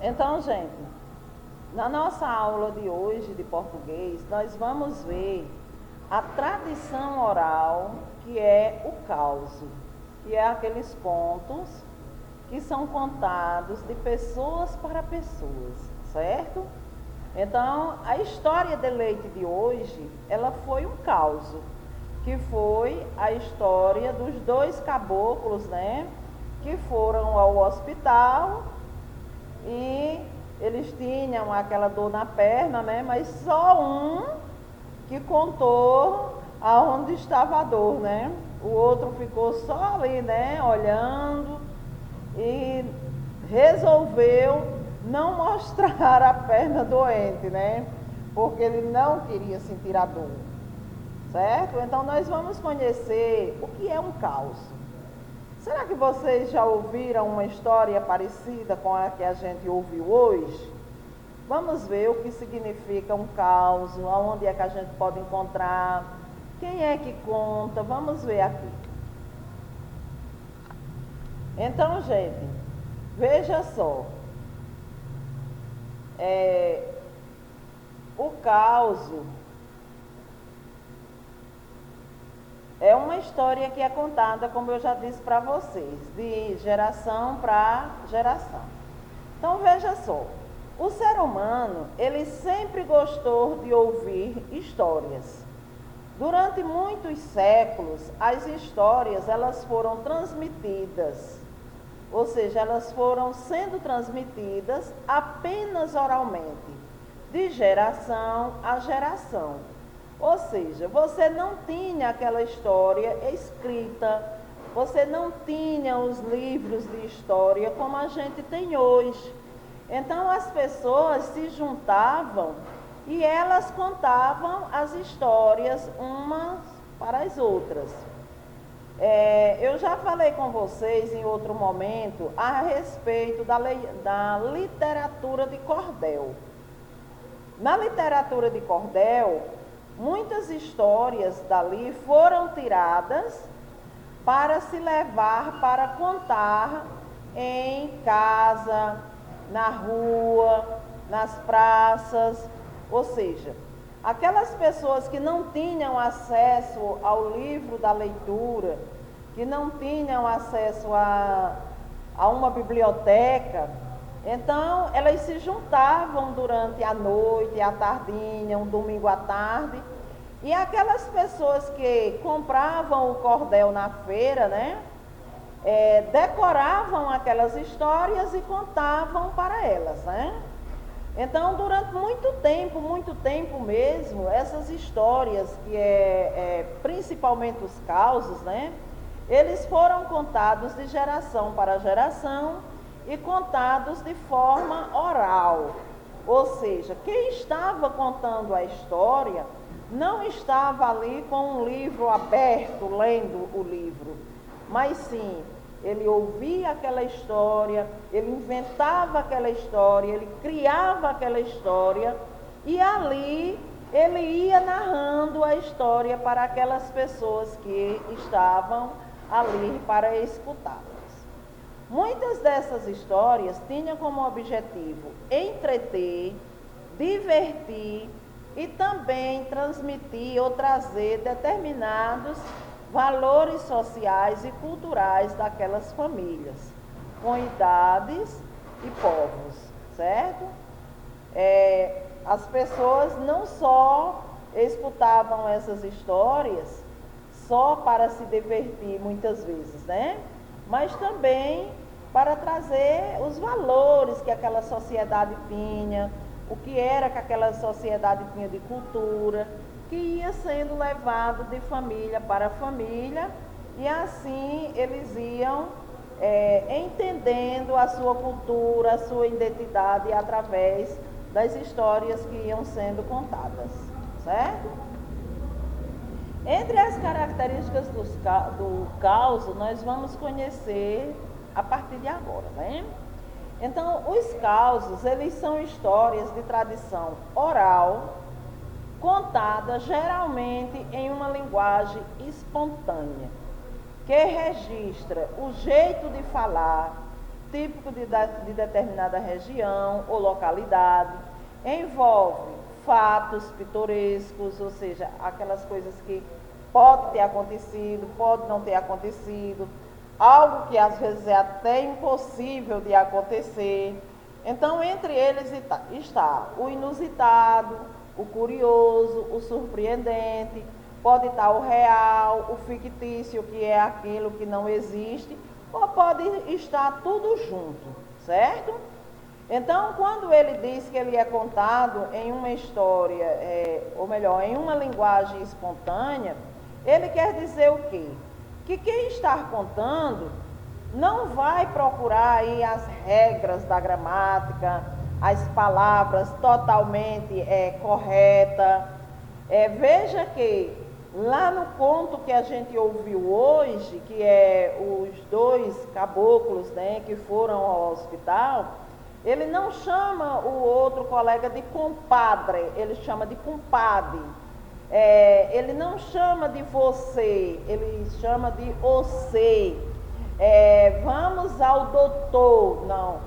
Então, gente, na nossa aula de hoje de português, nós vamos ver a tradição oral, que é o causo, que é aqueles contos que são contados de pessoas para pessoas, certo? Então, a história de Leite de hoje, ela foi um causo, que foi a história dos dois caboclos, né? Que foram ao hospital e eles tinham aquela dor na perna, né? Mas só um que contou aonde estava a dor, né? O outro ficou só ali, né? Olhando e resolveu não mostrar a perna doente, né? Porque ele não queria sentir a dor, certo? Então nós vamos conhecer o que é um caos. Será que vocês já ouviram uma história parecida com a que a gente ouviu hoje? Vamos ver o que significa um caos, aonde é que a gente pode encontrar, quem é que conta, vamos ver aqui. Então, gente, veja só, o caos é uma história que é contada, como eu já disse para vocês, de geração para geração. Então veja só, o ser humano, ele sempre gostou de ouvir histórias. Durante muitos séculos, as histórias elas foram transmitidas, ou seja, elas foram sendo transmitidas apenas oralmente, de geração a geração. Ou seja, você não tinha aquela história escrita, você não tinha os livros de história como a gente tem hoje. Então as pessoas se juntavam e elas contavam as histórias umas para as outras. Eu já falei com vocês em outro momento a respeito da literatura de cordel. Na literatura de cordel, muitas histórias dali foram tiradas para se levar para contar em casa, na rua, nas praças, ou seja, aquelas pessoas que não tinham acesso ao livro da leitura, que não tinham acesso a uma biblioteca, então elas se juntavam durante a noite, a tardinha, um domingo à tarde, e aquelas pessoas que compravam o cordel na feira, né, decoravam aquelas histórias e contavam para elas, né? Então, durante muito tempo mesmo, essas histórias, que principalmente os causos, né? Eles foram contados de geração para geração e contados de forma oral. Ou seja, quem estava contando a história não estava ali com um livro aberto, lendo o livro, mas sim, ele ouvia aquela história, ele inventava aquela história, ele criava aquela história e ali ele ia narrando a história para aquelas pessoas que estavam ali para escutá-las. Muitas dessas histórias tinham como objetivo entreter, divertir e também transmitir ou trazer determinados valores sociais e culturais daquelas famílias, com idades e povos, certo? As pessoas não só escutavam essas histórias só para se divertir muitas vezes, né? Mas também para trazer os valores que aquela sociedade tinha, o que era que aquela sociedade tinha de cultura, que ia sendo levado de família para família, e assim eles iam entendendo a sua cultura, a sua identidade através das histórias que iam sendo contadas, certo? Entre as características do caos, nós vamos conhecer a partir de agora, né? Então, os causos, eles são histórias de tradição oral, contada geralmente em uma linguagem espontânea, que registra o jeito de falar, típico de determinada região ou localidade, envolve fatos pitorescos, ou seja, aquelas coisas que pode ter acontecido, pode não ter acontecido, algo que às vezes é até impossível de acontecer. Então, entre eles está o inusitado, o curioso, o surpreendente, pode estar o real, o fictício, que é aquilo que não existe, ou pode estar tudo junto, certo? Então, quando ele diz que ele é contado em uma história, ou melhor, em uma linguagem espontânea, ele quer dizer o quê? Que quem está contando não vai procurar aí as regras da gramática, as palavras totalmente corretas. Veja que lá no conto que a gente ouviu hoje, que é os dois caboclos, né, que foram ao hospital, ele não chama o outro colega de compadre, ele chama de compadre. Ele não chama de você, ele chama de você. Vamos ao doutor, não,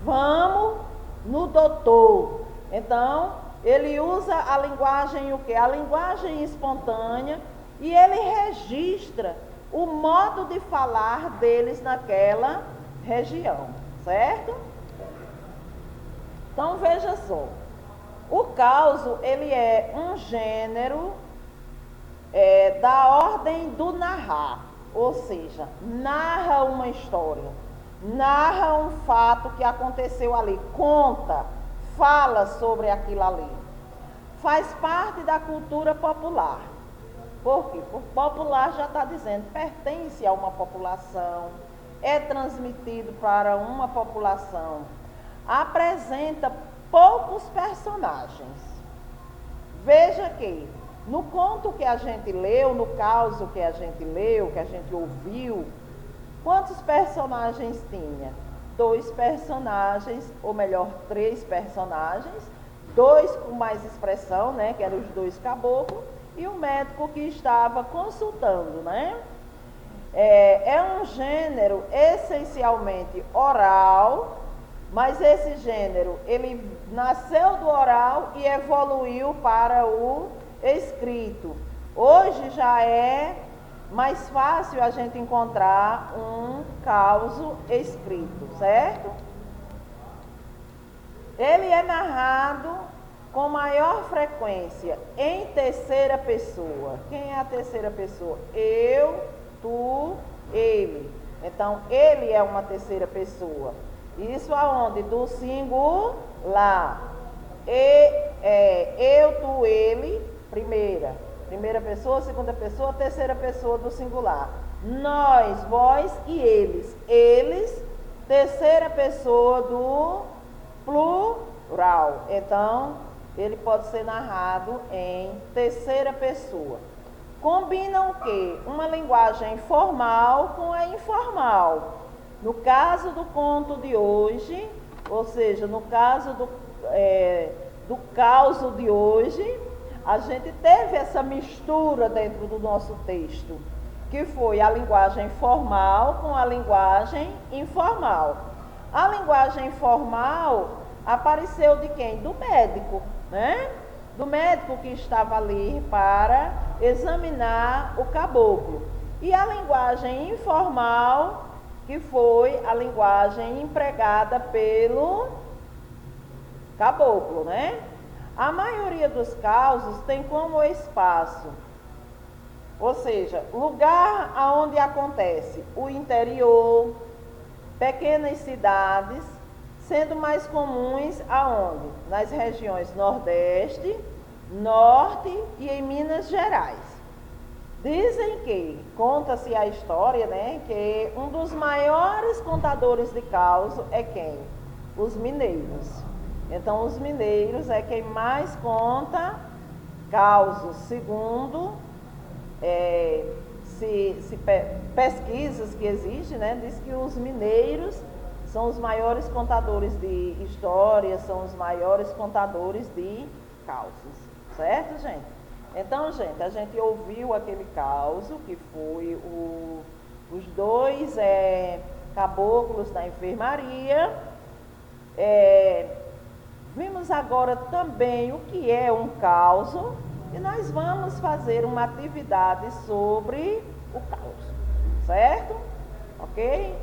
vamos no doutor. Então, ele usa a linguagem o quê? A linguagem espontânea, e ele registra o modo de falar deles naquela região, certo? Então, veja só, o causo, ele é um gênero da ordem do narrar, ou seja, narra uma história, narra um fato que aconteceu ali, conta, fala sobre aquilo ali. Faz parte da cultura popular. Por quê? Porque popular já está dizendo, pertence a uma população, é transmitido para uma população, apresenta poucos personagens. Veja que no conto que a gente leu, no caso que a gente leu, que a gente ouviu, quantos personagens tinha? 2 personagens, ou melhor, 3 personagens, 2 com mais expressão, né, que eram os 2 caboclos, e o médico que estava consultando, né? É um gênero essencialmente oral, mas esse gênero, ele nasceu do oral e evoluiu para o escrito. Hoje já é mais fácil a gente encontrar um causo escrito, certo? Ele é narrado com maior frequência em terceira pessoa. Quem é a terceira pessoa? Eu, tu, ele. Então, ele é uma terceira pessoa. Isso aonde? Do singular. Eu, tu, ele, primeira pessoa, segunda pessoa, terceira pessoa do singular. Nós, vós e eles. Eles, terceira pessoa do plural. Então, ele pode ser narrado em terceira pessoa. Combinam o quê? Uma linguagem formal com a informal. No caso do conto de hoje, ou seja, no caso do causo de hoje, a gente teve essa mistura dentro do nosso texto, que foi a linguagem formal com a linguagem informal. A linguagem formal apareceu de quem? Do médico, né? Do médico que estava ali para examinar o caboclo. E a linguagem informal, que foi a linguagem empregada pelo caboclo, né? A maioria dos causos tem como espaço, ou seja, lugar aonde acontece, o interior, pequenas cidades, sendo mais comuns aonde? Nas regiões Nordeste, Norte e em Minas Gerais. Dizem que, conta-se a história, né, que um dos maiores contadores de causos é quem? Os mineiros. Então, os mineiros é quem mais conta causos, segundo pesquisas que existem, né, diz que os mineiros são os maiores contadores de histórias, são os maiores contadores de causos, certo, gente? Então, gente, a gente ouviu aquele causo, que foi os dois caboclos da enfermaria. Vimos agora também o que é um causo e nós vamos fazer uma atividade sobre o caos, certo? Ok?